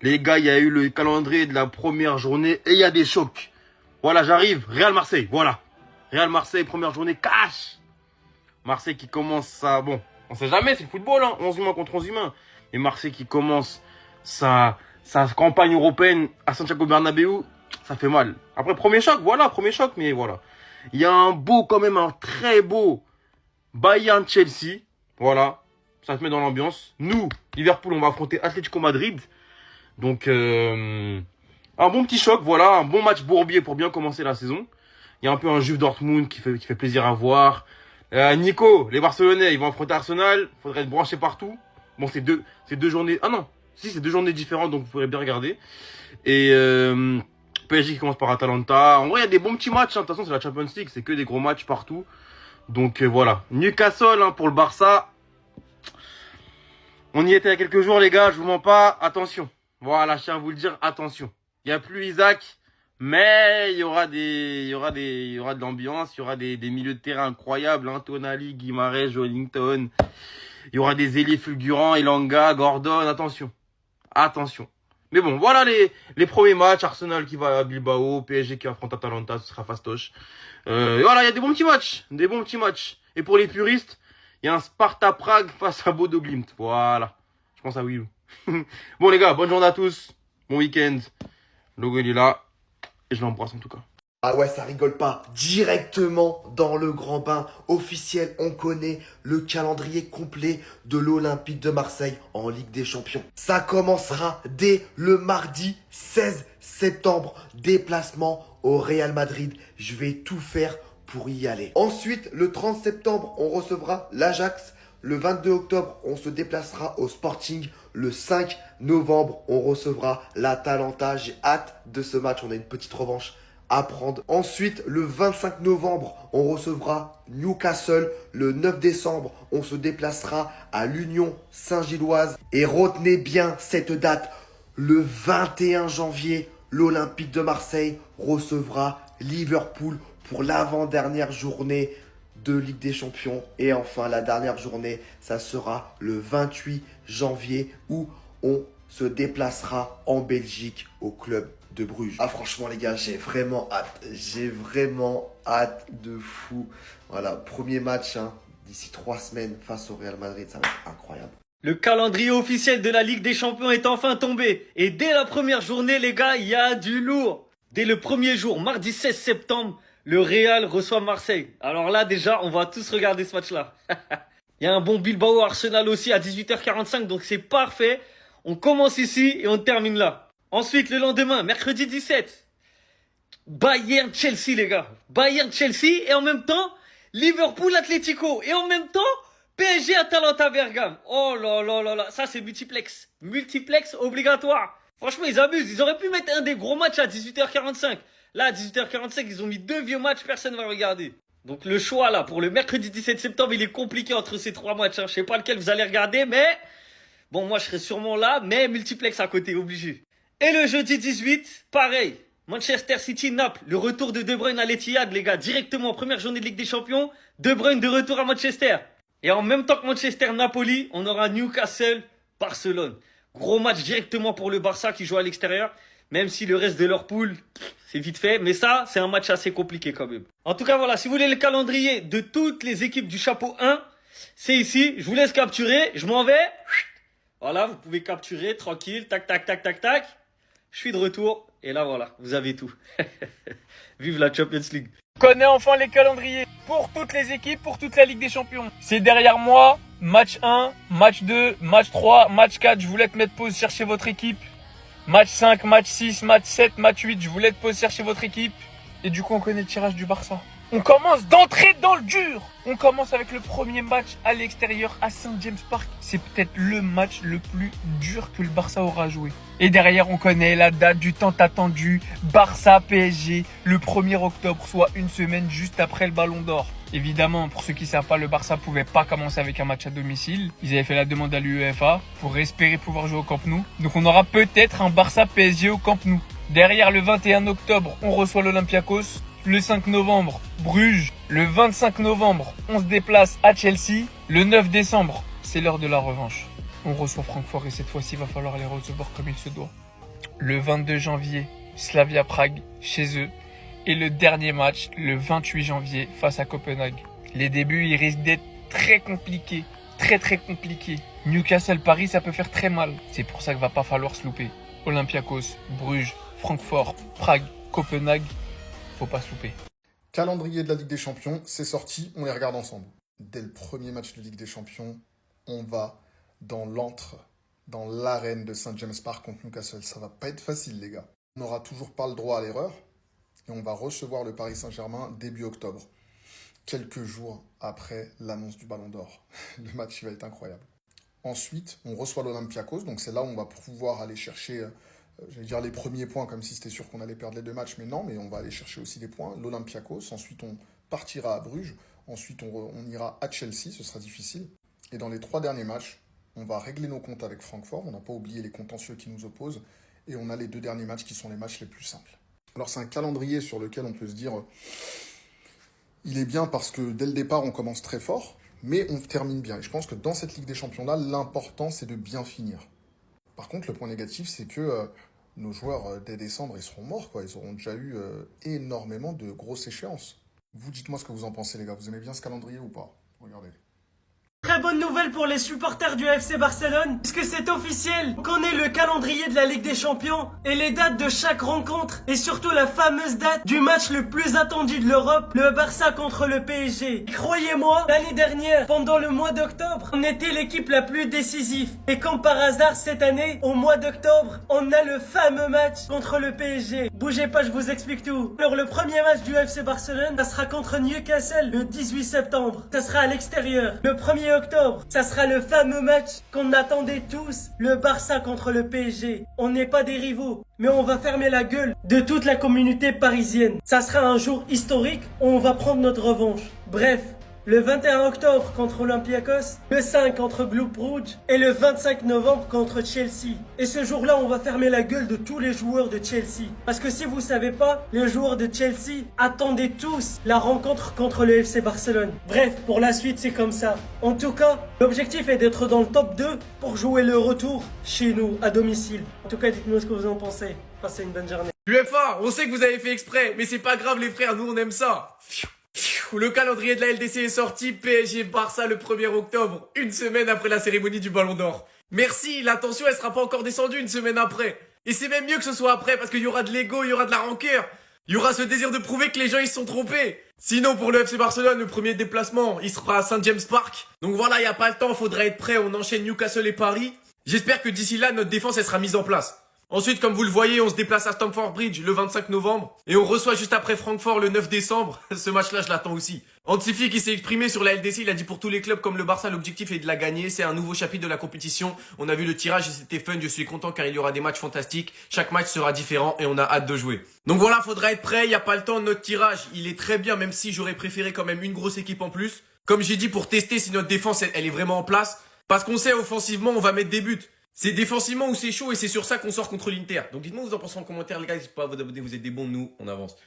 Les gars, il y a eu le calendrier de la première journée et il y a des chocs. Voilà, j'arrive. Real Marseille, voilà. Real Marseille, première journée, cash. Marseille qui commence à... Bon, on sait jamais, c'est le football, hein. 11 humains contre 11 humains. Et Marseille qui commence sa campagne européenne à Santiago Bernabéu, ça fait mal. Après, premier choc, voilà, premier choc, mais voilà. Il y a quand même un très beau Bayern-Chelsea. Voilà, ça te met dans l'ambiance. Nous, Liverpool, on va affronter Atlético Madrid. Donc, un bon petit choc, voilà, un bon match bourbier pour bien commencer la saison. Il y a un peu un Juve Dortmund qui fait plaisir à voir. Nico, les Barcelonais, ils vont affronter Arsenal. Faudrait être branché partout. Bon, c'est deux journées. Ah non, si, c'est 2 journées différentes, donc vous pourrez bien regarder. Et PSG qui commence par Atalanta. En vrai, il y a des bons petits matchs. Hein. De toute façon, c'est la Champions League, c'est que des gros matchs partout. Donc voilà. Newcastle hein, pour le Barça. On y était il y a quelques jours, les gars. Je vous mens pas. Attention. Voilà, je tiens à vous le dire. Attention. Il n'y a plus Isaac. Mais il y aura de l'ambiance, il y aura des milieux de terrain incroyables, hein, Tonali, Guimarães, Wellington. Il y aura des ailiers fulgurants, Elanga, Gordon, attention. Attention. Mais bon, voilà les premiers matchs, Arsenal qui va à Bilbao, PSG qui affronte Atalanta, ce sera fastoche. Voilà, il y a des bons petits matchs. Et pour les puristes, il y a un Sparta Prague face à Bodo Glimt. Voilà. Je pense à Willou. Bon les gars, bonne journée à tous. Bon week-end. Le logo il est là. Et je l'embrasse en tout cas. Ah ouais, ça rigole pas. Directement dans le grand bain officiel, on connaît le calendrier complet de l'Olympique de Marseille en Ligue des Champions. Ça commencera dès le mardi 16 septembre. Déplacement au Real Madrid. Je vais tout faire pour y aller. Ensuite, le 30 septembre, on recevra l'Ajax. Le 22 octobre, on se déplacera au Sporting. Le 5 novembre, on recevra l'Atalanta. J'ai hâte de ce match. On a une petite revanche à prendre. Ensuite, le 25 novembre, on recevra Newcastle. Le 9 décembre, on se déplacera à l'Union Saint-Gilloise. Et retenez bien cette date. Le 21 janvier, l'Olympique de Marseille recevra Liverpool pour l'avant-dernière journée de Ligue des Champions. Et enfin, la dernière journée, ça sera le 28 janvier où on se déplacera en Belgique au club de Bruges. Ah franchement les gars, j'ai vraiment hâte de fou. Voilà, premier match hein, d'ici 3 semaines face au Real Madrid, ça va être incroyable. Le calendrier officiel de la Ligue des Champions est enfin tombé. Et dès la première journée, les gars, il y a du lourd. Dès le premier jour, mardi 16 septembre, le Real reçoit Marseille. Alors là, déjà, on va tous regarder ce match-là. Il y a un bon Bilbao Arsenal aussi à 18h45, donc c'est parfait. On commence ici et on termine là. Ensuite, le lendemain, mercredi 17, Bayern-Chelsea, les gars. Bayern-Chelsea et en même temps, Liverpool-Atlético. Et en même temps, PSG-Atalanta-Bergame. Oh là là là là, ça c'est multiplex. Multiplex obligatoire. Franchement, ils abusent. Ils auraient pu mettre un des gros matchs à 18h45. Là, à 18h45, ils ont mis 2 vieux matchs, personne ne va regarder. Donc le choix là, pour le mercredi 17 septembre, il est compliqué entre ces 3 matchs. Hein. Je sais pas lequel vous allez regarder, mais... Bon, moi je serai sûrement là, mais multiplex à côté, obligé. Et le jeudi 18, pareil. Manchester City-Naples, le retour de De Bruyne à l'Etihad, les gars. Directement, première journée de Ligue des Champions. De Bruyne de retour à Manchester. Et en même temps que Manchester-Napoli, on aura Newcastle-Barcelone. Gros match directement pour le Barça qui joue à l'extérieur. Même si le reste de leur poule, c'est vite fait. Mais ça, c'est un match assez compliqué quand même. En tout cas, voilà. Si vous voulez le calendrier de toutes les équipes du chapeau 1, c'est ici. Je vous laisse capturer. Je m'en vais. Voilà, vous pouvez capturer tranquille. Tac, tac, tac, tac, tac. Je suis de retour. Et là, voilà. Vous avez tout. Vive la Champions League. Connais enfin les calendriers pour toutes les équipes, pour toute la Ligue des Champions. C'est derrière moi. Match 1, match 2, match 3, match 4. Je vous laisse mettre pause, chercher votre équipe. Match 5, match 6, match 7, match 8, je vous laisse pause, chercher votre équipe. Et du coup, on connaît le tirage du Barça. On commence d'entrer dans le dur. On commence avec le premier match à l'extérieur à Saint James Park. C'est peut-être le match le plus dur que le Barça aura joué. Et derrière, on connaît la date du tant attendu Barça-PSG, le 1er octobre, soit une semaine juste après le Ballon d'Or. Évidemment, pour ceux qui ne savent pas, le Barça pouvait pas commencer avec un match à domicile. Ils avaient fait la demande à l'UEFA pour espérer pouvoir jouer au Camp Nou. Donc on aura peut-être un Barça-PSG au Camp Nou. Derrière, le 21 octobre, on reçoit l'Olympiakos. Le 5 novembre, Bruges. Le 25 novembre, on se déplace à Chelsea. Le 9 décembre, c'est l'heure de la revanche. On reçoit Francfort et cette fois-ci, il va falloir les recevoir comme il se doit. Le 22 janvier, Slavia Prague, chez eux. Et le dernier match, le 28 janvier, face à Copenhague. Les débuts, ils risquent d'être très compliqués. Très compliqués. Newcastle-Paris, ça peut faire très mal. C'est pour ça qu'il va pas falloir se louper. Olympiakos, Bruges, Francfort, Prague, Copenhague. Faut pas se louper. Calendrier de la Ligue des Champions, c'est sorti, on les regarde ensemble. Dès le premier match de Ligue des Champions, on va dans l'antre, dans l'arène de St. James Park contre Newcastle. Ça va pas être facile, les gars. On n'aura toujours pas le droit à l'erreur et on va recevoir le Paris Saint-Germain début octobre, quelques jours après l'annonce du Ballon d'Or. Le match il va être incroyable. Ensuite, on reçoit l'Olympiakos, donc c'est là où on va pouvoir aller chercher, j'allais dire les premiers points, comme si c'était sûr qu'on allait perdre les deux matchs, mais non, mais on va aller chercher aussi des points. L'Olympiakos, ensuite on partira à Bruges, ensuite on ira à Chelsea, ce sera difficile. Et dans les 3 derniers matchs, on va régler nos comptes avec Francfort, on n'a pas oublié les contentieux qui nous opposent, et on a les 2 derniers matchs qui sont les matchs les plus simples. Alors c'est un calendrier sur lequel on peut se dire, il est bien parce que dès le départ on commence très fort, mais on termine bien. Et je pense que dans cette Ligue des Champions-là, l'important c'est de bien finir. Par contre, le point négatif, c'est que nos joueurs, dès décembre, ils seront morts, quoi. Ils auront déjà eu énormément de grosses échéances. Vous, dites-moi ce que vous en pensez, les gars. Vous aimez bien ce calendrier ou pas? Regardez. Très bonne nouvelle pour les supporters du FC Barcelone, puisque c'est officiel. On connaît le calendrier de la Ligue des Champions et les dates de chaque rencontre, et surtout la fameuse date du match le plus attendu de l'Europe, le Barça contre le PSG. Et croyez-moi, l'année dernière, pendant le mois d'octobre, on était l'équipe la plus décisive. Et comme par hasard, cette année, au mois d'octobre, on a le fameux match contre le PSG. Bougez pas, je vous explique tout. Alors le premier match du FC Barcelone, ça sera contre Newcastle le 18 septembre. Ça sera à l'extérieur. Le 1er octobre, ça sera le fameux match qu'on attendait tous, le Barça contre le PSG. On n'est pas des rivaux, mais on va fermer la gueule de toute la communauté parisienne. Ça sera un jour historique où on va prendre notre revanche. Bref, le 21 octobre contre Olympiakos, le 5 contre Club Brugge et le 25 novembre contre Chelsea. Et ce jour-là, on va fermer la gueule de tous les joueurs de Chelsea. Parce que si vous savez pas, les joueurs de Chelsea attendaient tous la rencontre contre le FC Barcelone. Bref, pour la suite, c'est comme ça. En tout cas, l'objectif est d'être dans le top 2 pour jouer le retour chez nous, à domicile. En tout cas, dites-moi ce que vous en pensez. Passez une bonne journée. UEFA, on sait que vous avez fait exprès, mais c'est pas grave les frères, nous on aime ça. Le calendrier de la LDC est sorti, PSG Barça le 1er octobre, une semaine après la cérémonie du Ballon d'Or. Merci, la tension elle sera pas encore descendue une semaine après. Et c'est même mieux que ce soit après parce qu'il y aura de l'ego, il y aura de la rancœur. Il y aura ce désir de prouver que les gens ils se sont trompés. Sinon pour le FC Barcelone, le premier déplacement, il sera à St. James Park. Donc voilà, il y a pas le temps, faudra être prêt, on enchaîne Newcastle et Paris. J'espère que d'ici là, notre défense elle sera mise en place. Ensuite, comme vous le voyez, on se déplace à Stamford Bridge le 25 novembre et on reçoit juste après Francfort le 9 décembre. Ce match-là, je l'attends aussi. Antifi qui s'est exprimé sur la LDC, il a dit pour tous les clubs comme le Barça, l'objectif est de la gagner. C'est un nouveau chapitre de la compétition. On a vu le tirage et c'était fun. Je suis content car il y aura des matchs fantastiques. Chaque match sera différent et on a hâte de jouer. Donc voilà, faudra être prêt. Il n'y a pas le temps. Notre tirage, il est très bien, même si j'aurais préféré quand même une grosse équipe en plus. Comme j'ai dit, pour tester si notre défense, elle est vraiment en place. Parce qu'on sait, offensivement, on va mettre des buts. C'est défensivement où c'est chaud et c'est sur ça qu'on sort contre l'Inter. Donc dites-moi vous en pensez en commentaire les gars, n'hésitez pas à vous abonner, vous êtes des bons, nous on avance.